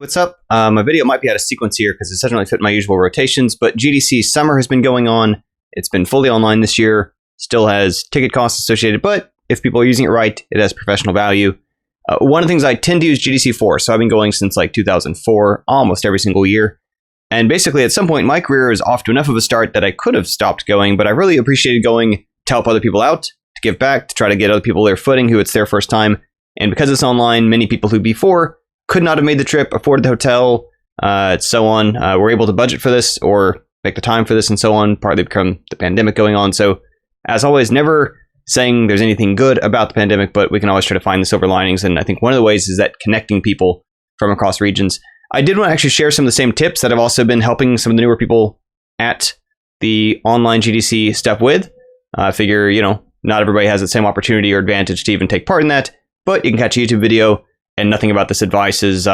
What's up? My video might be out of sequence here because it doesn't really fit my usual rotations, but GDC summer has been going on. It's been fully online this year, still has ticket costs associated, but if people are using it right, it has professional value. One of the things I tend to use GDC for, so I've been going since like 2004, almost every single year. And basically at some point my career is off to enough of a start that I could have stopped going, but I really appreciated going to help other people out, to give back, to try to get other people their footing who it's their first time. And because it's online, many people who before could not have made the trip, afforded the hotel, so on, were able to budget for this or make the time for this and so on, partly because the pandemic going on. So as always, never saying there's anything good about the pandemic, but we can always try to find the silver linings. And I think one of the ways is that connecting people from across regions. I did want to actually share some of the same tips that I've also been helping some of the newer people at the online GDC stuff with. I figure, not everybody has the same opportunity or advantage to even take part in that, but you can catch a YouTube video. And nothing about this advice is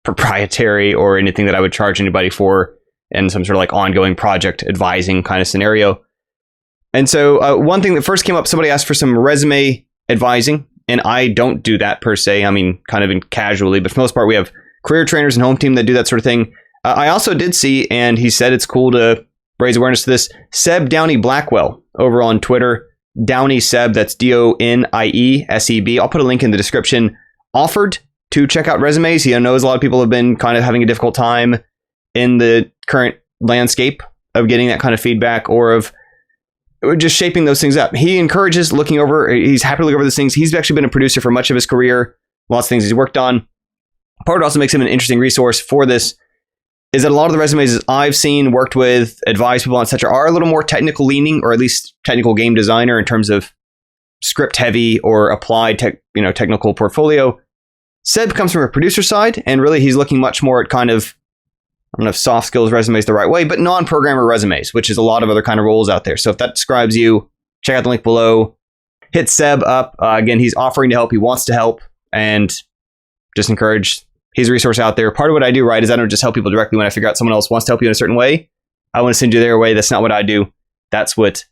proprietary or anything that I would charge anybody for in some sort of like ongoing project advising kind of scenario. And so one thing that first came up, somebody asked for some resume advising, and I don't do that per se. I mean, kind of casually, but for the most part, we have career trainers and home team that do that sort of thing. I also did see, and he said it's cool to raise awareness to this, Seb Downey Blackwell over on Twitter. Downey Seb, that's DONIESEB. I'll put a link in the description. Offered to check out resumes. He knows a lot of people have been kind of having a difficult time in the current landscape of getting that kind of feedback or of just shaping those things up. He encourages looking over. He's happy to look over those things. He's actually been a producer for much of his career. Lots of things he's worked on. Part of what also makes him an interesting resource for this is that a lot of the resumes I've seen, worked with, advised people on, etc., are a little more technical leaning, or at least technical game designer in terms of script heavy or applied technical portfolio. Seb comes from a producer side, and really he's looking much more at kind of, I don't know if soft skills resumes the right way, but non-programmer resumes, which is a lot of other kind of roles out there. So if that describes you, check out the link below. Hit Seb up. Again, he's offering to help. He wants to help, and just encourage his resource out there. Part of what I do, right, is I don't just help people directly when I figure out someone else wants to help you in a certain way. I want to send you their way. That's not what I do. That's what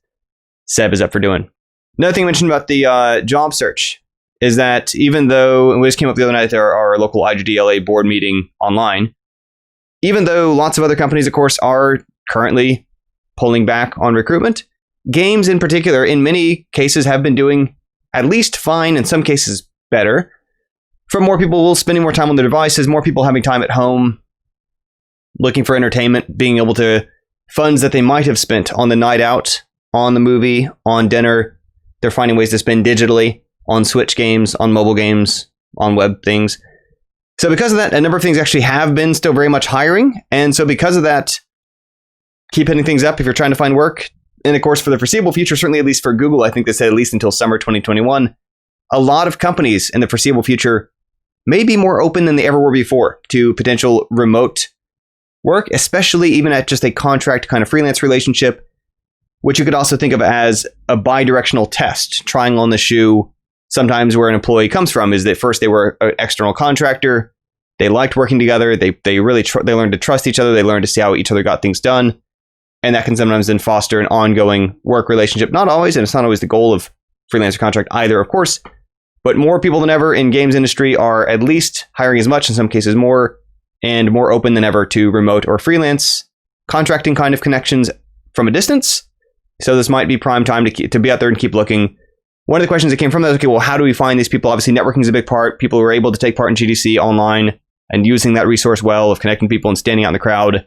Seb is up for doing. Another thing I mentioned about the job search is that even though, and we just came up the other night at our local IGDLA board meeting online, even though lots of other companies, of course, are currently pulling back on recruitment, games in particular, in many cases, have been doing at least fine, in some cases better, from more people spending more time on their devices, more people having time at home, looking for entertainment, being able to, funds that they might have spent on the night out, on the movie, on dinner, they're finding ways to spend digitally, on Switch games, on mobile games, on web things. So because of that, a number of things actually have been still very much hiring. And so because of that, keep hitting things up if you're trying to find work. And of course, for the foreseeable future, certainly at least for Google, I think they said at least until summer 2021, a lot of companies in the foreseeable future may be more open than they ever were before to potential remote work, especially even at just a contract kind of freelance relationship, which you could also think of as a bi-directional test, trying on the shoe. Sometimes where an employee comes from is that first they were an external contractor. They liked working together. They really they learned to trust each other. They learned to see how each other got things done. And that can sometimes then foster an ongoing work relationship. Not always, and it's not always the goal of freelancer contract either, of course. But more people than ever in games industry are at least hiring as much, in some cases more, and more open than ever to remote or freelance contracting kind of connections from a distance. So this might be prime time to be out there and keep looking. One of the questions that came from that is, okay, well, how do we find these people? Obviously, networking is a big part. People who are able to take part in GDC online and using that resource well of connecting people and standing out in the crowd.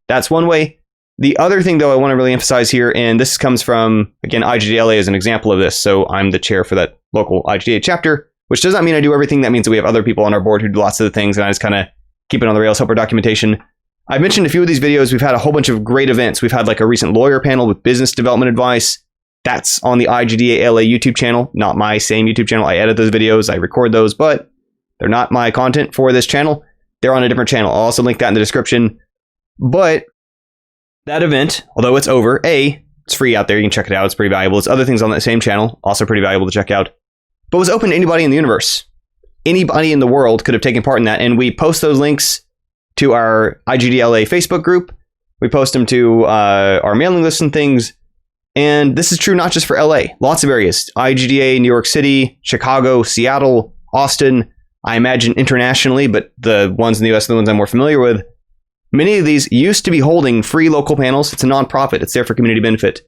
That's one way. The other thing, though, I want to really emphasize here, and this comes from, again, IGDLA is an example of this. So I'm the chair for that local IGDA chapter, which does not mean I do everything. That means that we have other people on our board who do lots of the things, and I just kind of keep it on the rails, help our documentation. I've mentioned a few of these videos. We've had a whole bunch of great events. We've had like a recent lawyer panel with business development advice. That's on the IGDA LA YouTube channel, not my same YouTube channel. I edit those videos, I record those, but they're not my content for this channel. They're on a different channel. I'll also link that in the description. But that event, although it's over, it's free out there. You can check it out. It's pretty valuable. There's other things on that same channel, also pretty valuable to check out. But it was open to anybody in the universe. Anybody in the world could have taken part in that. And we post those links to our IGDLA Facebook group. We post them to our mailing lists and things. And this is true not just for LA, lots of areas. IGDA, New York City, Chicago, Seattle, Austin, I imagine internationally, but the ones in the US are the ones I'm more familiar with. Many of these used to be holding free local panels. It's a nonprofit. It's there for community benefit.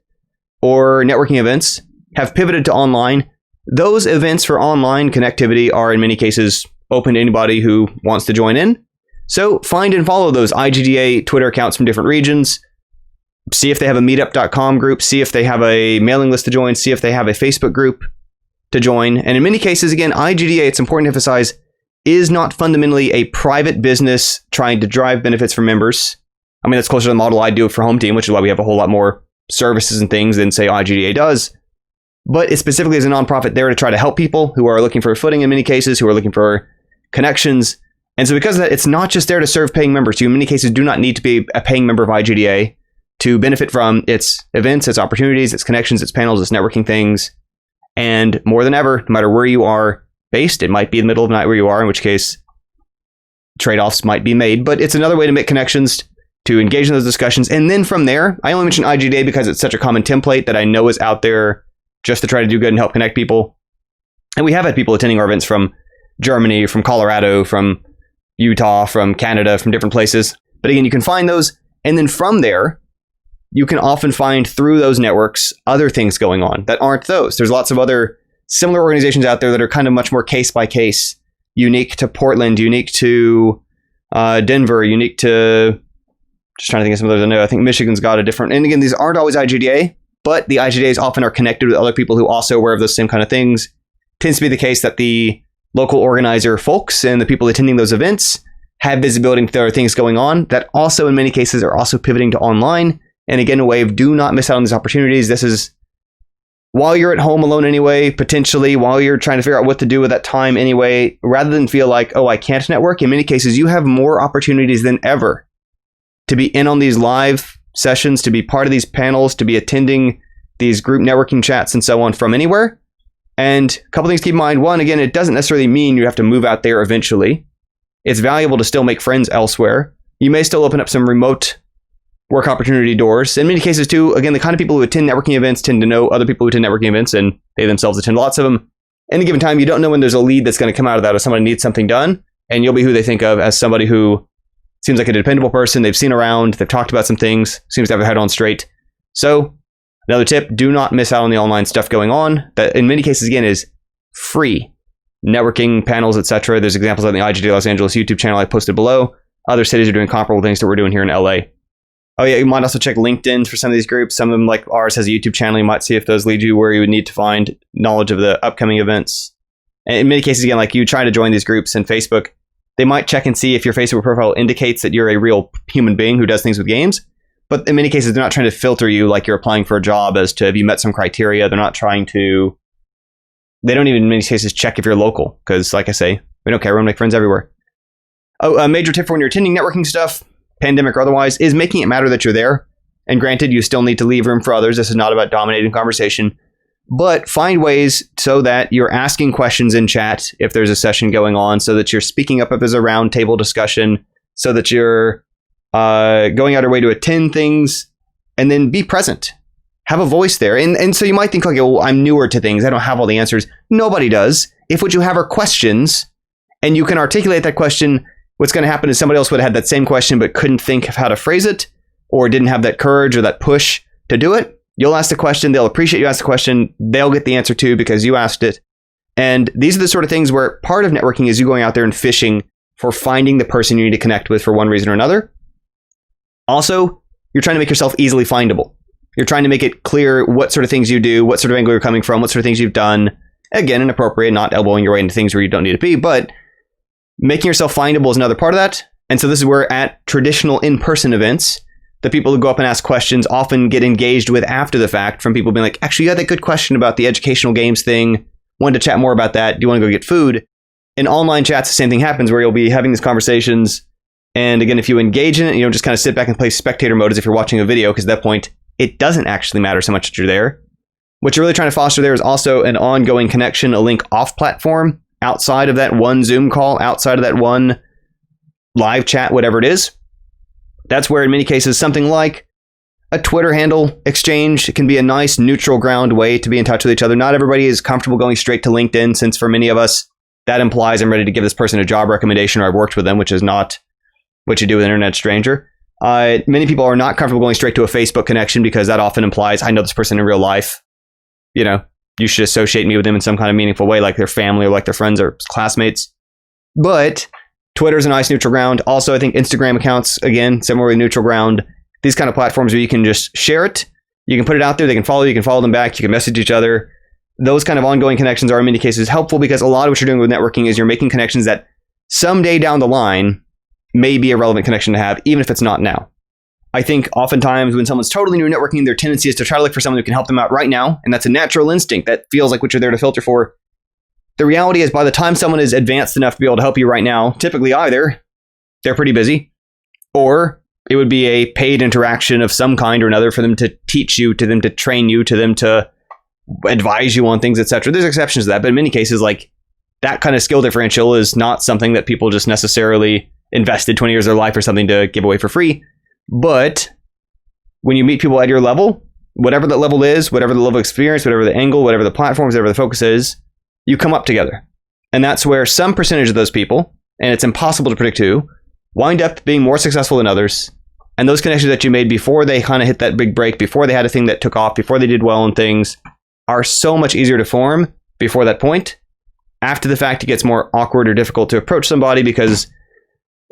Or networking events have pivoted to online. Those events for online connectivity are in many cases open to anybody who wants to join in. So find and follow those IGDA Twitter accounts from different regions. See if they have a meetup.com group. See if they have a mailing list to join. See if they have a Facebook group to join. And in many cases, again, IGDA, it's important to emphasize, is not fundamentally a private business trying to drive benefits for members. I mean, that's closer to the model I do for Home Team, which is why we have a whole lot more services and things than, say, IGDA does. But it specifically is a nonprofit there to try to help people who are looking for a footing in many cases, who are looking for connections. And so because of that, it's not just there to serve paying members. You, in many cases, do not need to be a paying member of IGDA to benefit from its events, its opportunities, its connections, its panels, its networking things. And more than ever, no matter where you are based, it might be in the middle of the night where you are, in which case trade-offs might be made. But it's another way to make connections, to engage in those discussions. And then from there, I only mention IGDA because it's such a common template that I know is out there just to try to do good and help connect people. And we have had people attending our events from Germany, from Colorado, from Utah, from Canada, from different places. But again, you can find those. And then from there, you can often find through those networks other things going on that aren't those. There's lots of other similar organizations out there that are kind of much more case by case, unique to Portland, unique to Denver, unique to, just trying to think of some others I know. I think Michigan's got a different, and again, these aren't always IGDA, but the IGDAs often are connected with other people who also are aware of those same kind of things. Tends to be the case that the local organizer folks and the people attending those events have visibility into other things going on that also in many cases are also pivoting to online. And again, a way of do not miss out on these opportunities. This is while you're at home alone anyway, potentially, while you're trying to figure out what to do with that time anyway, rather than feel like, oh, I can't network, in many cases, you have more opportunities than ever to be in on these live sessions, to be part of these panels, to be attending these group networking chats and so on from anywhere. And a couple things to keep in mind. One, again, it doesn't necessarily mean you have to move out there eventually. It's valuable to still make friends elsewhere. You may still open up some remote work opportunity doors. In many cases, too, again, the kind of people who attend networking events tend to know other people who attend networking events, and they themselves attend lots of them. Any given time, you don't know when there's a lead that's going to come out of that, or somebody needs something done, and you'll be who they think of as somebody who seems like a dependable person. They've seen around, they've talked about some things, seems to have their head on straight. So, another tip, do not miss out on the online stuff going on. That, in many cases, again, is free. Networking, panels, etc. There's examples on the IGD Los Angeles YouTube channel I posted below. Other cities are doing comparable things that we're doing here in LA. Oh yeah, you might also check LinkedIn for some of these groups. Some of them, like ours, has a YouTube channel. You might see if those lead you where you would need to find knowledge of the upcoming events. And in many cases, again, like you try to join these groups in Facebook, they might check and see if your Facebook profile indicates that you're a real human being who does things with games. But in many cases, they're not trying to filter you like you're applying for a job as to have you met some criteria. They're not trying to, they don't even in many cases check if you're local. Because like I say, we don't care. We want to make friends everywhere. Oh, a major tip for when you're attending networking stuff, pandemic or otherwise, is making it matter that you're there. And granted, you still need to leave room for others. This is not about dominating conversation. But find ways so that you're asking questions in chat if there's a session going on, so that you're speaking up if there's a roundtable discussion, so that you're going out of your way to attend things, and then be present. Have a voice there. And so you might think, like, well, I'm newer to things. I don't have all the answers. Nobody does. If what you have are questions, and you can articulate that question, what's going to happen is somebody else would have had that same question but couldn't think of how to phrase it, or didn't have that courage or that push to do it. You'll ask the question. They'll appreciate you ask the question. They'll get the answer too because you asked it. And these are the sort of things where part of networking is you going out there and fishing for finding the person you need to connect with for one reason or another. Also, you're trying to make yourself easily findable. You're trying to make it clear what sort of things you do, what sort of angle you're coming from, what sort of things you've done. Again, inappropriate, not elbowing your way into things where you don't need to be, but making yourself findable is another part of that. And so this is where at traditional in-person events, the people who go up and ask questions often get engaged with after the fact from people being like, actually, you had that good question about the educational games thing. Wanted to chat more about that. Do you want to go get food? In online chats, the same thing happens where you'll be having these conversations. And again, if you engage in it, you don't just kind of sit back and play spectator mode as if you're watching a video, because at that point, it doesn't actually matter so much that you're there. What you're really trying to foster there is also an ongoing connection, a link off platform, outside of that one Zoom call, outside of that one live chat, whatever it is. That's where in many cases, something like a Twitter handle exchange can be a nice neutral ground way to be in touch with each other. Not everybody is comfortable going straight to LinkedIn, since for many of us, that implies I'm ready to give this person a job recommendation or I've worked with them, which is not what you do with an internet stranger. Many people are not comfortable going straight to a Facebook connection because that often implies I know this person in real life. You know, you should associate me with them in some kind of meaningful way, like their family or like their friends or classmates. But Twitter's a nice neutral ground. Also, I think Instagram accounts, again, similarly neutral ground. These kind of platforms where you can just share it. You can put it out there. They can follow them back. You can message each other. Those kind of ongoing connections are in many cases helpful because a lot of what you're doing with networking is you're making connections that someday down the line may be a relevant connection to have, even if it's not now. I think oftentimes when someone's totally new networking, their tendency is to try to look for someone who can help them out right now. And that's a natural instinct. That feels like what you're there to filter for. The reality is by the time someone is advanced enough to be able to help you right now, typically either they're pretty busy or it would be a paid interaction of some kind or another for them to teach you, to them to train you, to them to advise you on things, etc. There's exceptions to that, but in many cases, like that kind of skill differential is not something that people just necessarily invested 20 years of their life or something to give away for free. But when you meet people at your level, whatever that level is, whatever the level of experience, whatever the angle, whatever the platforms, whatever the focus is, you come up together. And that's where some percentage of those people, and it's impossible to predict who, wind up being more successful than others. And those connections that you made before they kind of hit that big break, before they had a thing that took off, before they did well in things, are so much easier to form before that point. After the fact, it gets more awkward or difficult to approach somebody because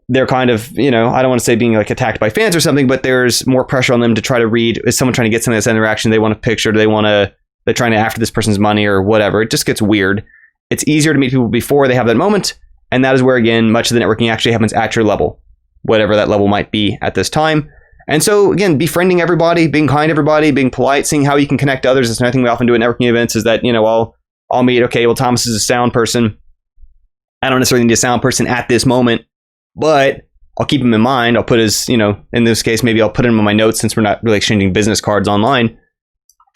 they're kind of, you know, I don't want to say being like attacked by fans or something, but there's more pressure on them to try to read. Is someone trying to get something that's interaction? They want a picture. They're trying to after this person's money or whatever. It just gets weird. It's easier to meet people before they have that moment. And that is where, again, much of the networking actually happens at your level, whatever that level might be at this time. And so, again, befriending everybody, being kind to everybody, being polite, seeing how you can connect to others. It's another thing we often do at networking events is that, you know, I'll meet, okay, well, Thomas is a sound person. I don't necessarily need a sound person at this moment, but I'll keep him in mind. I'll put his, you know, in this case, maybe I'll put him in my notes since we're not really exchanging business cards online.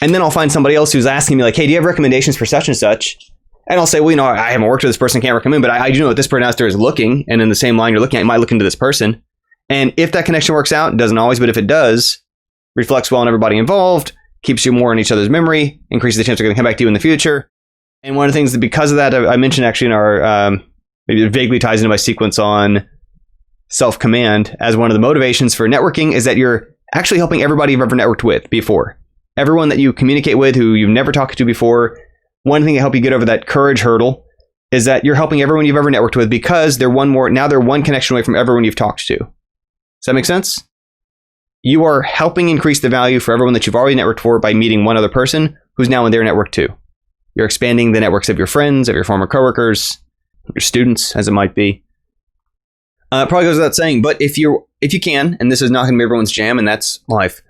And then I'll find somebody else who's asking me like, hey, do you have recommendations for such and such? And I'll say, well, you know, I haven't worked with this person, can't recommend, but I do know what this person out there is looking. And in the same line you're looking at, you might look into this person. And if that connection works out, it doesn't always, but if it does, reflects well on everybody involved, keeps you more in each other's memory, increases the chance they're going to come back to you in the future. And one of the things that because of that, I mentioned actually in our, maybe it vaguely ties into my sequence on self-command as one of the motivations for networking is that you're actually helping everybody you've ever networked with before. Everyone that you communicate with who you've never talked to before. One thing to help you get over that courage hurdle is that you're helping everyone you've ever networked with because they're one connection away from everyone you've talked to. Does that make sense? You are helping increase the value for everyone that you've already networked for by meeting one other person who's now in their network too. You're expanding the networks of your friends, of your former coworkers, your students, as it might be. It probably goes without saying, but if you can, and this is not going to be everyone's jam, and that's life,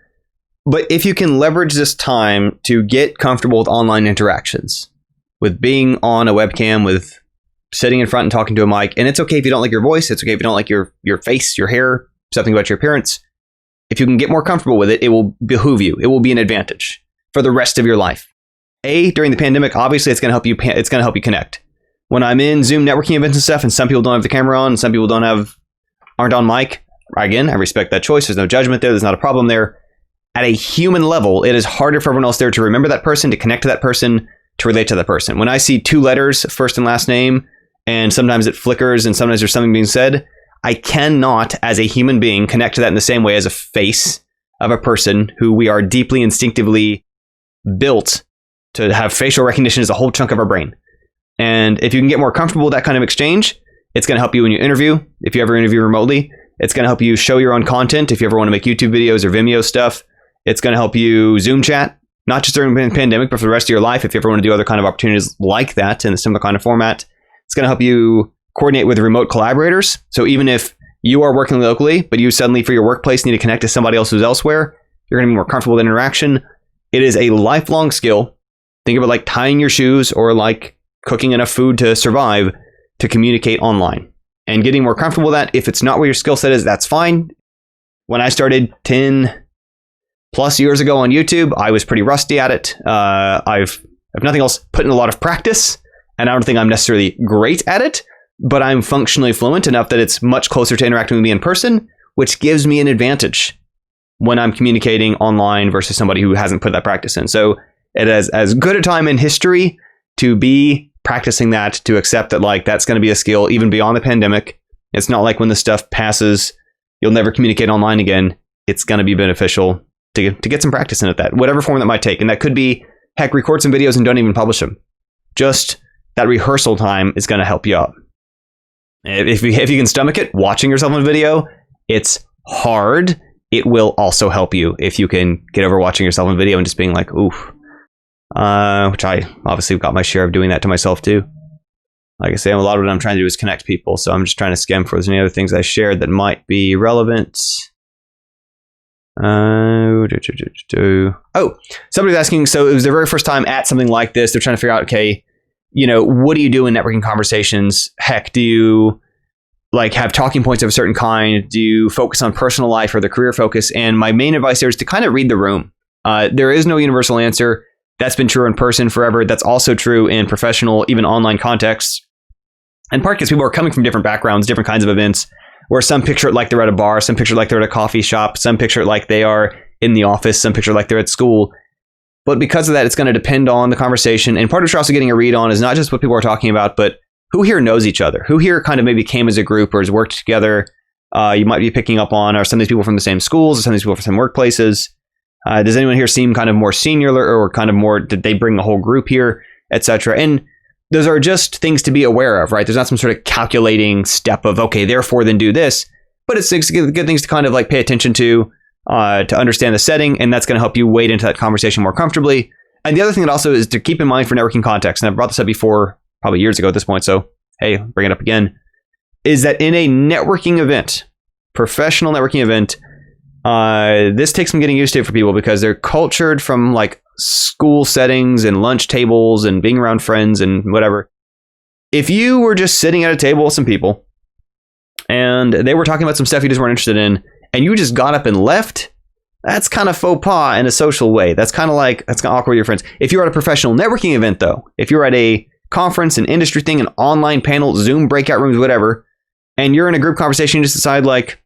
but if you can leverage this time to get comfortable with online interactions, with being on a webcam, with sitting in front and talking to a mic, and it's okay if you don't like your voice, it's okay if you don't like your face, your hair, something about your appearance. If you can get more comfortable with it, it will behoove you. It will be an advantage for the rest of your life. During the pandemic, obviously it's going to help you. It's going to help you connect. When I'm in Zoom networking events and stuff, and some people don't have the camera on, and some people aren't on mic. Again, I respect that choice. There's no judgment there. There's not a problem there. At a human level, it is harder for everyone else there to remember that person, to connect to that person, to relate to that person. When I see 2 letters, first and last name, and sometimes it flickers, and sometimes there's something being said, I cannot, as a human being, connect to that in the same way as a face of a person who we are deeply instinctively built to have facial recognition as a whole chunk of our brain. And if you can get more comfortable with that kind of exchange, it's going to help you when you interview. If you ever interview remotely, it's going to help you show your own content. If you ever want to make YouTube videos or Vimeo stuff, it's going to help you Zoom chat, not just during the pandemic, but for the rest of your life. If you ever want to do other kind of opportunities like that in a similar kind of format, it's going to help you coordinate with remote collaborators. So even if you are working locally, but you suddenly for your workplace need to connect to somebody else who's elsewhere, you're going to be more comfortable with interaction. It is a lifelong skill. Think of it like tying your shoes or like cooking enough food to survive to communicate online. And getting more comfortable with that, if it's not where your skill set is, that's fine. When I started 10 plus years ago on YouTube, I was pretty rusty at it. I've, if nothing else, put in a lot of practice, and I don't think I'm necessarily great at it, but I'm functionally fluent enough that it's much closer to interacting with me in person, which gives me an advantage when I'm communicating online versus somebody who hasn't put that practice in. So it is as good a time in history to be practicing that, to accept that like that's going to be a skill even beyond the pandemic. It's not like when the stuff passes, you'll never communicate online again. It's going to be beneficial to get some practice in at that, whatever form that might take. And that could be, heck, record some videos and don't even publish them. Just that rehearsal time is going to help you out. If you can stomach it, watching yourself on video, it's hard. It will also help you if you can get over watching yourself on video and just being like, oof. Which I obviously got my share of doing that to myself too. Like I say, a lot of what I'm trying to do is connect people. So I'm just trying to skim for any other things I shared that might be relevant. Oh, somebody's asking, so it was their very first time at something like this. They're trying to figure out, okay, what do you do in networking conversations? Heck, do you like have talking points of a certain kind? Do you focus on personal life or the career focus? And my main advice there is to kind of read the room. There is no universal answer. That's been true in person forever. That's also true in professional, even online contexts. In part because people are coming from different backgrounds, different kinds of events, where some picture it like they're at a bar, some picture it like they're at a coffee shop, some picture it like they are in the office, some picture it like they're at school. But because of that, it's going to depend on the conversation. And part of what you're also getting a read on is not just what people are talking about, but who here knows each other, who here kind of maybe came as a group or has worked together. You might be picking up on, are some of these people from the same schools, or some of these people from the same workplaces? Does anyone here seem kind of more senior or kind of more, did they bring the whole group here, etc.? And those are just things to be aware of, right? There's not some sort of calculating step of, okay, therefore then do this, but it's good things to kind of like pay attention to understand the setting, and that's going to help you wade into that conversation more comfortably. And the other thing that also is to keep in mind for networking context, and I've brought this up before, probably years ago at this point, so hey, bring it up again, is that in a networking event, professional networking event, this takes some getting used to for people because they're cultured from like school settings and lunch tables and being around friends and whatever. If you were just sitting at a table with some people and they were talking about some stuff you just weren't interested in, and you just got up and left, that's kind of faux pas in a social way. That's kind of awkward with your friends. If you're at a professional networking event though, if you're at a conference, an industry thing, an online panel, Zoom breakout rooms, whatever, and you're in a group conversation, you just decide like,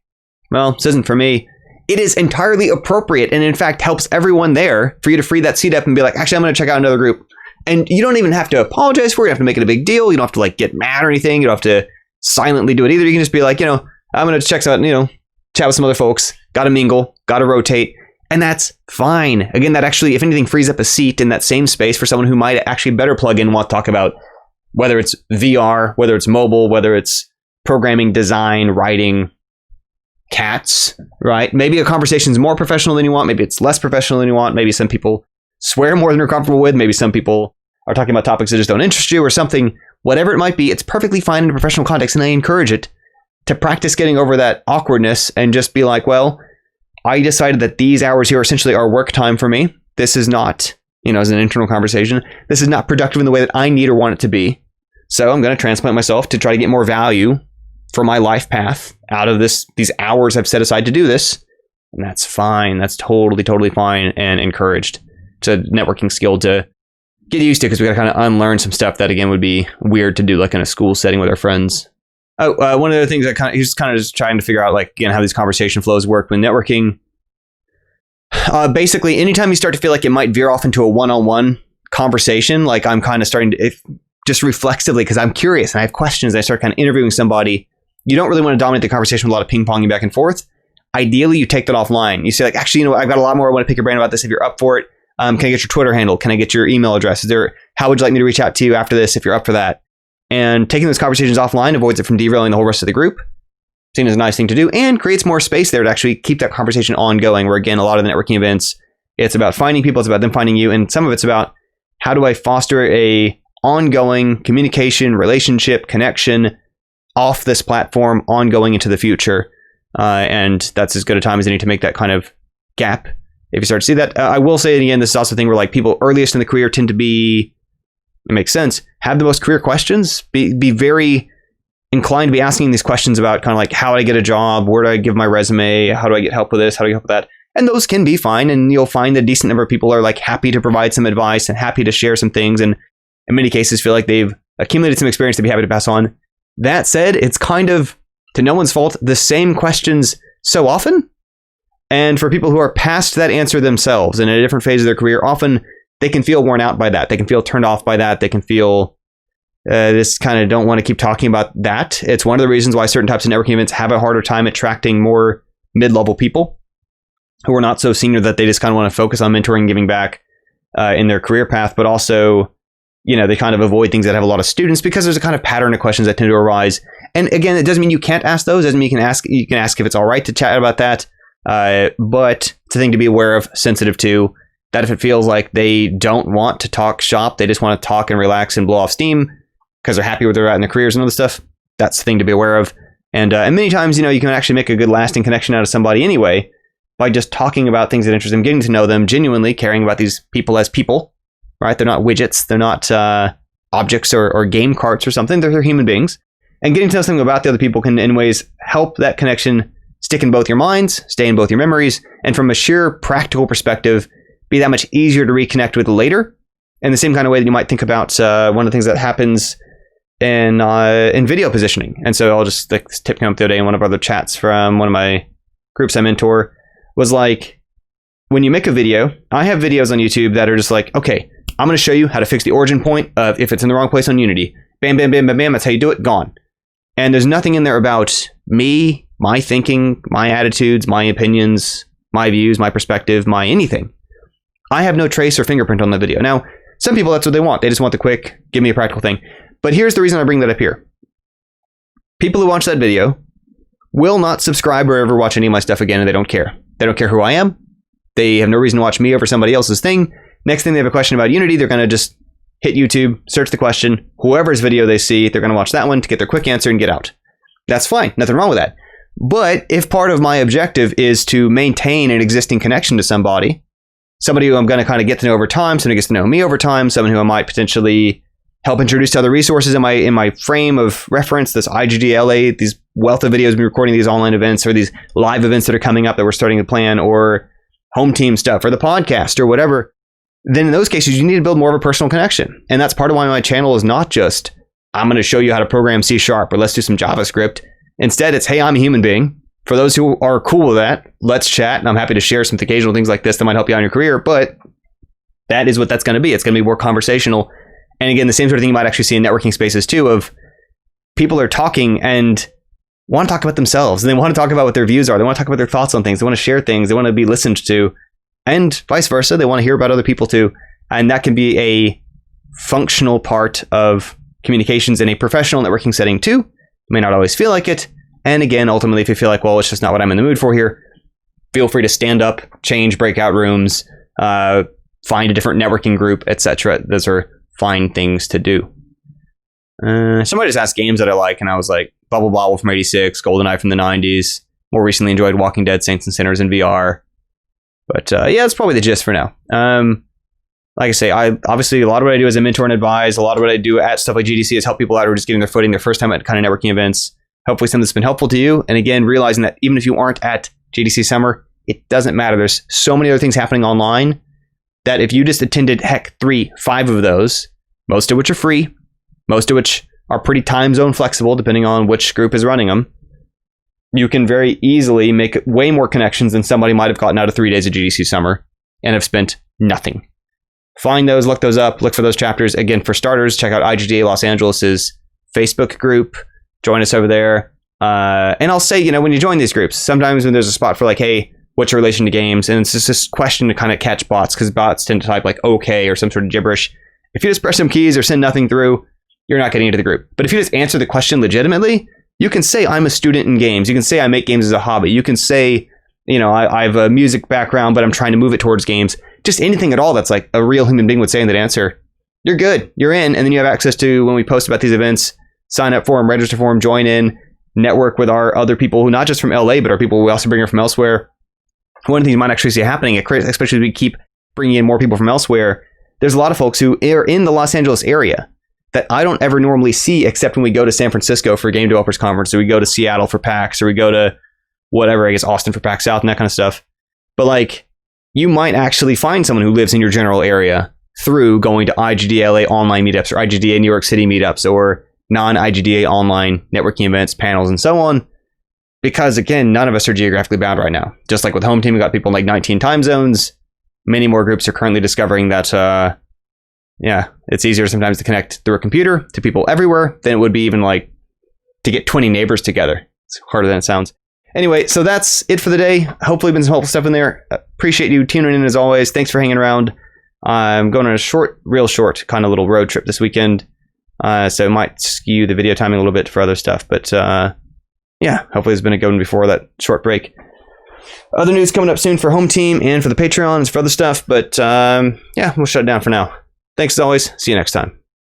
well, this isn't for me. It is entirely appropriate and in fact helps everyone there for you to free that seat up and be like, actually, I'm going to check out another group. And you don't even have to apologize for it. You don't have to make it a big deal. You don't have to like get mad or anything. You don't have to silently do it either. You can just be like, I'm going to check out, chat with some other folks, got to mingle, got to rotate. And that's fine. Again, that actually, if anything, frees up a seat in that same space for someone who might actually better plug in and want to talk about whether it's VR, whether it's mobile, whether it's programming, design, writing, cats, right? Maybe a conversation is more professional than you want. Maybe it's less professional than you want. Maybe some people swear more than you're comfortable with. Maybe some people are talking about topics that just don't interest you or something. Whatever it might be, it's perfectly fine in a professional context. And I encourage it to practice getting over that awkwardness and just be like, well, I decided that these hours here essentially are work time for me. This is not, as an internal conversation, this is not productive in the way that I need or want it to be. So I'm going to transplant myself to try to get more value for my life path out of these hours I've set aside to do this. And that's fine. That's totally fine and encouraged. It's a networking skill to get used to because we got to kind of unlearn some stuff that, again, would be weird to do like in a school setting with our friends. Oh, one of the things that he's kind of just trying to figure out, like, again, how these conversation flows work when networking. Basically, anytime you start to feel like it might veer off into a one-on-one conversation, like I'm kind of starting to, just reflexively, because I'm curious and I have questions, and I start kind of interviewing somebody. You don't really want to dominate the conversation with a lot of ping-ponging back and forth. Ideally, you take that offline. You say, like, actually, I've got a lot more I want to pick your brain about this if you're up for it. Can I get your Twitter handle? Can I get your email address? How would you like me to reach out to you after this if you're up for that? And taking those conversations offline avoids it from derailing the whole rest of the group. Seen as a nice thing to do and creates more space there to actually keep that conversation ongoing, where, again, a lot of the networking events, it's about finding people, it's about them finding you, and some of it's about how do I foster a ongoing communication, relationship, connection off this platform ongoing into the future. And that's as good a time as any to make that kind of gap if you start to see that. I will say, again, this is also a thing where like people earliest in the career tend to be, it makes sense, have the most career questions, be very inclined to be asking these questions about kind of like, how do I get a job? Where do I give my resume? How do I get help with this? How do I get help with that? And those can be fine. And you'll find a decent number of people are like happy to provide some advice and happy to share some things. And in many cases feel like they've accumulated some experience to be happy to pass on. That said, it's kind of, to no one's fault, the same questions so often. And for people who are past that answer themselves and in a different phase of their career, often they can feel worn out by that. They can feel turned off by that. They can feel just kind of don't want to keep talking about that. It's one of the reasons why certain types of networking events have a harder time attracting more mid-level people who are not so senior that they just kind of want to focus on mentoring and giving back in their career path, but also, they kind of avoid things that have a lot of students because there's a kind of pattern of questions that tend to arise. And again, it doesn't mean you can't ask those. It doesn't mean you can ask if it's all right to chat about that. But it's a thing to be aware of, sensitive to, that if it feels like they don't want to talk shop, they just want to talk and relax and blow off steam because they're happy where they're at in their careers and other stuff, that's the thing to be aware of. And many times, you can actually make a good lasting connection out of somebody anyway by just talking about things that interest them, getting to know them, genuinely caring about these people as people, right? They're not widgets. They're not objects or game carts or something. They're human beings. And getting to know something about the other people can, in ways, help that connection stick in both your minds, stay in both your memories, and from a sheer practical perspective, be that much easier to reconnect with later. In the same kind of way that you might think about one of the things that happens in video positioning. And so I'll just, this tip came up the other day in one of our other chats from one of my groups I mentor, was like, when you make a video, I have videos on YouTube that are just like, okay, I'm going to show you how to fix the origin point of if it's in the wrong place on Unity. Bam, bam, bam, bam, bam. That's how you do it. Gone. And there's nothing in there about me, my thinking, my attitudes, my opinions, my views, my perspective, my anything. I have no trace or fingerprint on the video. Now, some people, that's what they want. They just want the quick, give me a practical thing. But here's the reason I bring that up here. People who watch that video will not subscribe or ever watch any of my stuff again, and they don't care. They don't care who I am. They have no reason to watch me over somebody else's thing. Next thing they have a question about Unity, they're going to just hit YouTube, search the question, whoever's video they see, they're going to watch that one to get their quick answer and get out. That's fine. Nothing wrong with that. But if part of my objective is to maintain an existing connection to somebody who I'm going to kind of get to know over time, someone who gets to know me over time, someone who I might potentially help introduce to other resources in my frame of reference, this IGDLA, these wealth of videos, me recording these online events or these live events that are coming up that we're starting to plan, or home team stuff or the podcast or whatever, then in those cases, you need to build more of a personal connection. And that's part of why my channel is not just, I'm going to show you how to program C# or let's do some JavaScript. Instead, it's, hey, I'm a human being. For those who are cool with that, let's chat. And I'm happy to share some occasional things like this that might help you out in your career. But that is what that's going to be. It's going to be more conversational. And again, the same sort of thing you might actually see in networking spaces too, of people are talking and want to talk about themselves. And they want to talk about what their views are. They want to talk about their thoughts on things. They want to share things. They want to be listened to. And vice versa. They want to hear about other people too. And that can be a functional part of communications in a professional networking setting too. You may not always feel like it. And again, ultimately, if you feel like, well, it's just not what I'm in the mood for here, feel free to stand up, change breakout rooms, find a different networking group, etc. Those are fine things to do. Somebody just asked games that I like, and I was like, Bubble Bobble from 86, GoldenEye from the 90s. More recently enjoyed Walking Dead, Saints and Sinners in VR. But yeah, that's probably the gist for now. Like I say, obviously a lot of what I do as a mentor and advise, a lot of what I do at stuff like GDC is help people out who are just getting their footing, their first time at kind of networking events. Hopefully something that's been helpful to you. And again, realizing that even if you aren't at GDC Summer, it doesn't matter. There's so many other things happening online that if you just attended, heck, 3, 5 of those, most of which are free, most of which are pretty time zone flexible, depending on which group is running them, you can very easily make way more connections than somebody might have gotten out of 3 days of GDC Summer and have spent nothing. Find those, look those up, look for those chapters. Again, for starters, check out IGDA Los Angeles' Facebook group. Join us over there. And I'll say, when you join these groups, sometimes when there's a spot for like, hey, what's your relation to games? And it's just this question to kind of catch bots, because bots tend to type like okay or some sort of gibberish. If you just press some keys or send nothing through, you're not getting into the group. But if you just answer the question legitimately, you can say I'm a student in games. You can say I make games as a hobby. You can say, I have a music background, but I'm trying to move it towards games. Just anything at all that's like a real human being would say in that answer. You're good. You're in. And then you have access to, when we post about these events, sign up for them, register for them, join in, network with our other people who not just from LA, but are people we also bring in from elsewhere. One of the things you might actually see happening, especially as we keep bringing in more people from elsewhere, there's a lot of folks who are in the Los Angeles area that I don't ever normally see except when we go to San Francisco for a Game Developers Conference, or we go to Seattle for PAX, or we go to whatever, I guess Austin for PAX South and that kind of stuff. But like, you might actually find someone who lives in your general area through going to IGDLA online meetups or IGDA New York City meetups or non-IGDA online networking events, panels, and so on. Because again, none of us are geographically bound right now. Just like with Home Team, we got people in like 19 time zones. Many more groups are currently discovering that yeah, it's easier sometimes to connect through a computer to people everywhere than it would be even like to get 20 neighbors together. It's harder than it sounds. Anyway, so that's it for the day. Hopefully been some helpful stuff in there. Appreciate you tuning in as always. Thanks for hanging around. I'm going on a real short kind of little road trip this weekend. So it might skew the video timing a little bit for other stuff. But yeah, hopefully it's been a good one before that short break. Other news coming up soon for Home Team and for the Patreon and for other stuff. But yeah, we'll shut it down for now. Thanks as always. See you next time.